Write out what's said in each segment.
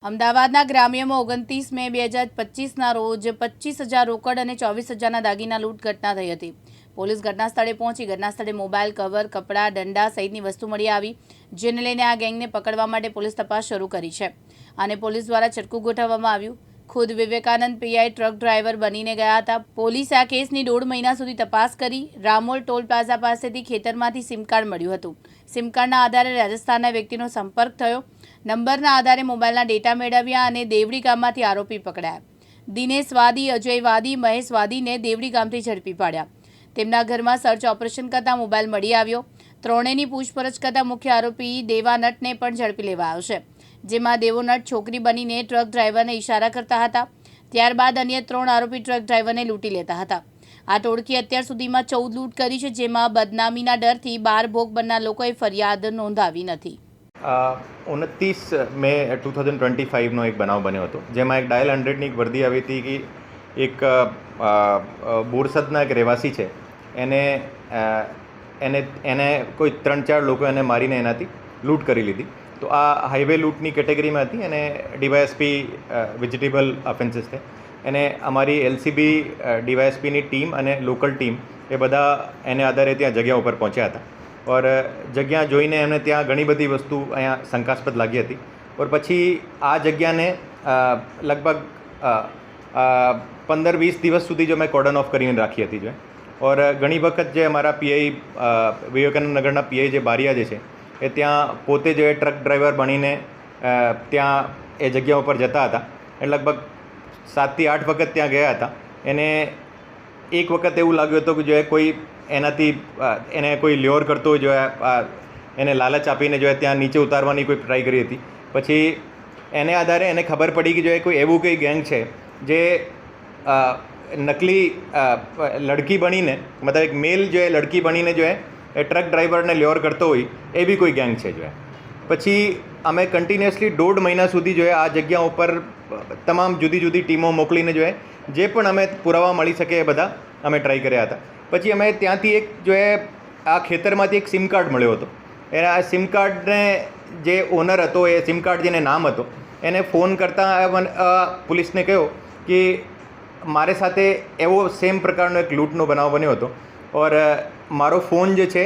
અમદાવાદના ગ્રામ્યમાં 29 મે 2025ના રોજ 25,000 રોકડ અને 24,000ના દાગીના લૂંટ ઘટના થઈ હતી. પોલીસ ઘટના સ્થળે પહોંચી ઘટના સ્થળે મોબાઈલ, કવર, કપડાં, દંડા સહિતની વસ્તુ મળી આવી, જેને લઈને આ ગેંગને પકડવા માટે પોલીસ તપાસ શરૂ કરી છે અને પોલીસ દ્વારા ચટકું ગોઠવવામાં આવ્યું. ખુદ વિવેકાનંદ પીઆઈ ટ્રક ડ્રાઈવર બનીને ગયા હતા. પોલીસે આ કેસની 1.5 મહિના સુધી તપાસ કરી. રામોલ ટોલ પ્લાઝા પાસેથી ખેતરમાંથી સિમ કાર્ડ મળ્યું હતું. સિમ કાર્ડના આધારે રાજસ્થાનના વ્યક્તિનો સંપર્ક થયો. નંબરના આધારે મોબાઈલના ડેટા મેળવ્યા અને દેવડી ગામમાંથી આરોપી પકડાયા. દિનેશ વાદી, અજય વાદી, મહેશ વાદીને દેવડી ગામથી ઝડપી પાડ્યા. તેમના ઘરમાં સર્ચ ઓપરેશન કરતાં મોબાઈલ મળી આવ્યો. ત્રણેયની પૂછપરછ કરતાં મુખ્ય આરોપી દેવાનટને પણ ઝડપી લેવાયો છે, જેમાં દેવોનટ છોકરી બનીને ટ્રક ડ્રાઈવરને ઇશારા કરતા હતા. ત્યારબાદ અન્ય 3 આરોપી ટ્રક ડ્રાઈવરને લૂંટી લેતા હતા. આ ટોળકી અત્યાર સુધીમાં 14 લૂંટ કરી છે, જેમાં બદનામીના ડરથી 12 ભોગ બનનાર લોકોએ ફરિયાદ નોંધાવી નથી. 29 મે 2025નો એક બનાવ બન્યો હતો, જેમાં એક ડાયલ 100ની એક વર્દી આવી હતી કે એક બોરસદના એક રહેવાસી છે, એને કોઈ 3-4 લોકો એને મારીને એનાથી લૂંટ કરી લીધી. તો આ હાઈવે લૂંટની કેટેગરીમાં હતી અને ડીવાયએસપી વેજીટેબલ ઓફેન્સીસ છે. એને અમારી એલસીબી ડીવાયએસપીની ટીમ અને લોકલ ટીમ એ બધા એને આધારે ત્યાં જગ્યા ઉપર પહોંચ્યા હતા. ઓર જગ્યા જોઈને એમને ત્યાં ઘણી બધી વસ્તુ અહીંયા શંકાસ્પદ લાગી હતી. ઓર પછી આ જગ્યાને લગભગ 15-20 દિવસ સુધી જો મેં કોર્ડન ઓફ કરીને રાખી હતી જો. ઓર ઘણી વખત જે અમારા પીઆઈ વિવેકાનંદ નગરના પીઆઈ જે બારિયા જે છે એ ત્યાં પોતે જે ટ્રક ડ્રાઈવર બનીને ત્યાં એ જગ્યા ઉપર જતા હતા. એ લગભગ 7થી 8 વખત ત્યાં ગયા હતા. એને એક વખત એવું લાગ્યું હતું કે જો કોઈ એનાથી એને કોઈ લ્યોર કરતો હોય, જો એને લાલચ આપીને જો ત્યાં નીચે ઉતારવાની કોઈ ટ્રાય કરી હતી. પછી એને આધારે એને ખબર પડી કે જો કોઈ એવું કંઈ ગેંગ છે જે નકલી લડકી બનીને, મતલબ એક મેલ જો એ લડકી બનીને જો એ ટ્રક ડ્રાઈવરને લ્યોર કરતો હોય એવી કોઈ ગેંગ છે જો. પછી અમે કન્ટિન્યુઅસલી 1.5 મહિના સુધી જો આ જગ્યા ઉપર તમામ જુદી જુદી ટીમો મોકલીને જો જે પણ અમે પુરાવા મળી શકે એ બધા અમે ટ્રાય કર્યા હતા. પછી અમે ત્યાંથી એક જો આ ખેતરમાંથી એક સિમ કાર્ડ મળ્યો હતો. એના આ સિમ કાર્ડને જે ઓનર હતો, એ સિમ કાર્ડ જેને નામ હતો, એને ફોન કરતાં પોલીસને કહ્યો કે મારે સાથે એવો સેમ પ્રકારનો એક લૂંટનો બનાવ બન્યો હતો ઓર મારો ફોન જે છે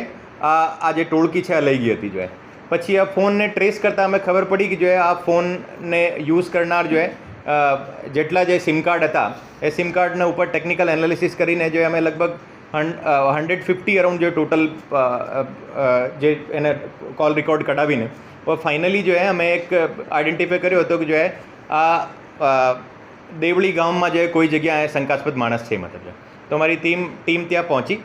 આ જે ટોળકી છે આ લઈ ગઈ હતી જો. પછી આ ફોનને ટ્રેસ કરતાં અમે ખબર પડી કે જો આ ફોનને યુઝ કરનાર જો જેટલા જે સિમ કાર્ડ હતા એ સિમ કાર્ડના ઉપર ટેકનિકલ એનાલિસિસ કરીને જો અમે લગભગ 150 અરાઉન્ડ જો ટોટલ જે એને કોલ રેકોર્ડ કઢાવીને ફાઇનલી જો અમે એક આઈડેન્ટિફાઈ કર્યો હતો કે જો આ દેવળી ગામમાં જે કોઈ જગ્યાએ શંકાસ્પદ માણસ છે મતલબ. તો અમારી ટીમ ત્યાં પહોંચી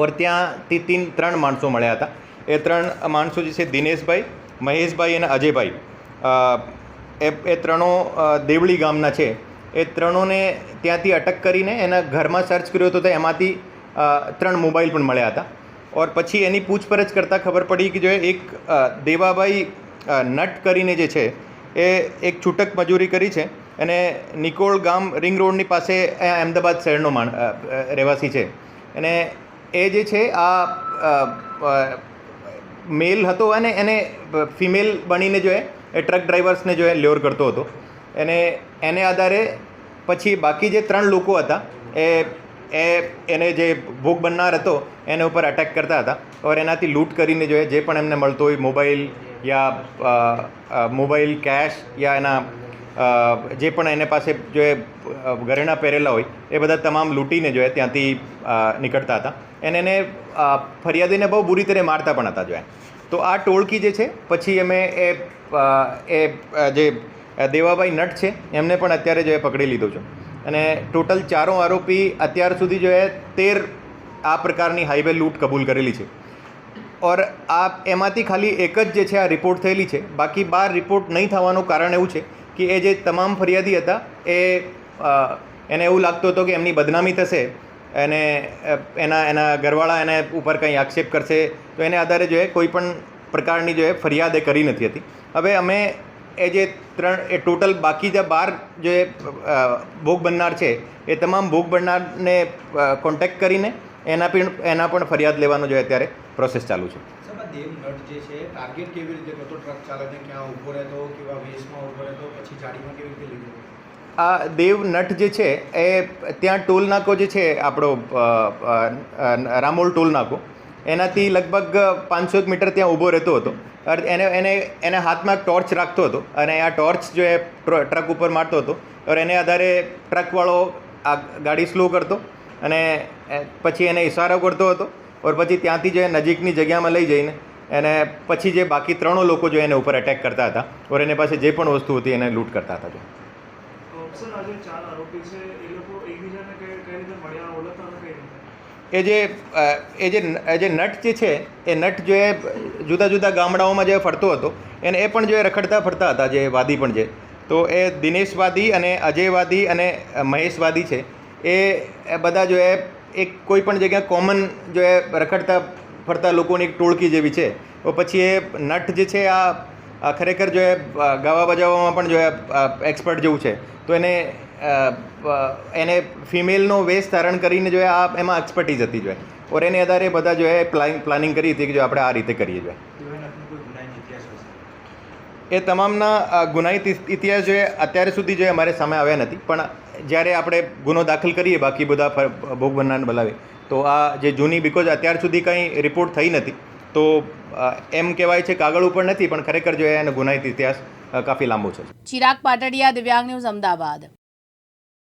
ઓર ત્યાંથી 3 માણસો મળ્યા હતા. એ 3 માણસો જે છે દિનેશભાઈ, મહેશભાઈ અને અજયભાઈ, એ ત્રણો દેવળી ગામના છે. એ ત્રણોને ત્યાંથી અટક કરીને એના ઘરમાં સર્ચ કર્યો હતો. તો એમાંથી 3 મોબાઈલ પણ મળ્યા હતા. ઓર પછી એની પૂછપરછ કરતાં ખબર પડી કે જો એક દેવાભાઈ નટ કરીને જે છે એ એક છૂટક મજૂરી કરી છે અને નિકોળ ગામ રિંગ રોડની પાસે અમદાવાદ શહેરનો રહેવાસી છે. અને એ જે છે આ મેલ હતો અને એને ફિમેલ બનીને જો એ ટ્રક ડ્રાઈવર્સને જો લ્યોર કરતો હતો. એને આધારે પછી બાકી જે 3 લોકો હતા એને જે ભોગ બનનાર હતો એને ઉપર અટેક કરતા હતા. ઓર એનાથી લૂંટ કરીને જો જે પણ એમને મળતો હોય મોબાઈલ યા મોબાઈલ, કેશ યા એના જે પણ એને પાસે જો ઘરેણા પહેરેલા હોય એ બધા તમામ લૂંટીને જો ત્યાંથી નીકળતા હતા. એને ફરિયાદીને બહુ બુરી રીતે મારતા પણ હતા જો. તો આ ટોળકી જે છે પછી અમે એ જે દેવાભાઈ નટ છે એમને પણ અત્યારે જો પકડી લીધો છે. અને ટોટલ 4 આરોપી અત્યાર સુધી જો 13 આ પ્રકારની હાઈવે લૂંટ કબૂલ કરેલી છે. ઓર એમાંથી ખાલી એક જ જે છે આ રિપોર્ટ થયેલી છે. બાકી 12 રિપોર્ટ નહીં થવાનું કારણ એવું છે કે એ જે તમામ ફરિયાદી હતા એને એવું લાગતું હતું કે એમની બદનામી થશે અને એના ઘરવાળા એને ઉપર કંઈ આક્ષેપ કરશે, તો એને આધારે જો કોઈ પણ પ્રકારની જો ફરિયાદ એ કરી નથી હતી. હવે અમે એ જે 3 ટોટલ બાકી જે 12 જે ભોગ બનનાર છે એ તમામ ભોગ બનનારને કોન્ટેક્ટ કરીને એના પણ ફરિયાદ લેવાનો જો અત્યારે પ્રોસેસ ચાલુ છે. દેવ નટ જે છે ટાર્ગેટ કેવી રીતે કરતો? ટ્રક ચાલકને ક્યાં ઊભો રહેતો, કેવા વેશમાં ઊભો રહેતો, પછી ગાડીમાં કેવી રીતે લીધો? આ દેવ નટ જે છે એ ત્યાં ટોલ નાકો જે છે આપણો રામોલ ટોલ નાકો એનાથી લગભગ 500 મીટર ત્યાં ઊભો રહેતો હતો. એને હાથમાં ટોર્ચ રાખતો હતો અને આ ટોર્ચ જો એ ટ્રક ઉપર મારતો હતો और એને આધારે ટ્રકવાળો આ ગાડી સ્લો કરતો અને પછી એને ઇશારો કરતો હતો और પછી ત્યાંથી જે નજીકની જગ્યામાં લઈ જઈને એને પછી જે બાકી 3 લોકો જો એને ઉપર અટેક કરતા હતા और એની પાસે જે પણ વસ્તુ હતી એને લૂંટ કરતા હતા. સર, આજે 4 આરોપી છે, એ લોકો એકબીજાને કઈ રીતે મળ્યા, ઓળખતા હતા કઈ રીતે? એ જે નટ જે છે એ નટ જો એ જુદા જુદા ગામડાઓમાં જે ફરતો હતો એને એ પણ જો એ રખડતા ફરતા હતા જે વાદી પણ છે. તો એ દિનેશ વાદી અને અજય વાદી અને મહેશ વાદી છે એ બધા જો એ એક કોઈ પણ જગ્યા કોમન જો એ રખડતા ફરતા લોકોની એક ટોળકી જેવી છે. તો પછી એ નટ જે છે આ ખરેખર જો એ ગાવા બજાવવામાં પણ જો એ એક્સપર્ટ જેવું છે. તો એને ફિમેલનો વેશ ધારણ કરીને જો આ એમાં એક્સપર્ટીઝ હતી જો ઓર એને આધારે બધા જો એ પ્લાનિંગ કરી હતી કે જો આપણે આ રીતે કરીએ જોઈએ. એ તમામના ગુનાહિત ઇતિહાસ જો અત્યારે સુધી જો અમારે સામે આવ્યા નથી, પણ જ્યારે આપણે ગુનો દાખલ કરીએ બાકી બધા ભોગ બનનારને બોલાવીએ તો આ જે જૂની બિકોઝ અત્યાર સુધી કંઈ રિપોર્ટ થઈ નથી તો એમ કહેવાય છે કાગળ ઉપર નથી, પણ ખરેખર જો એનો ગુનાહિત ઇતિહાસ કાફી લાંબો છે. ચિરાગ પાટડિયા, દિવ્યાંગ ન્યૂઝ, અમદાવાદ.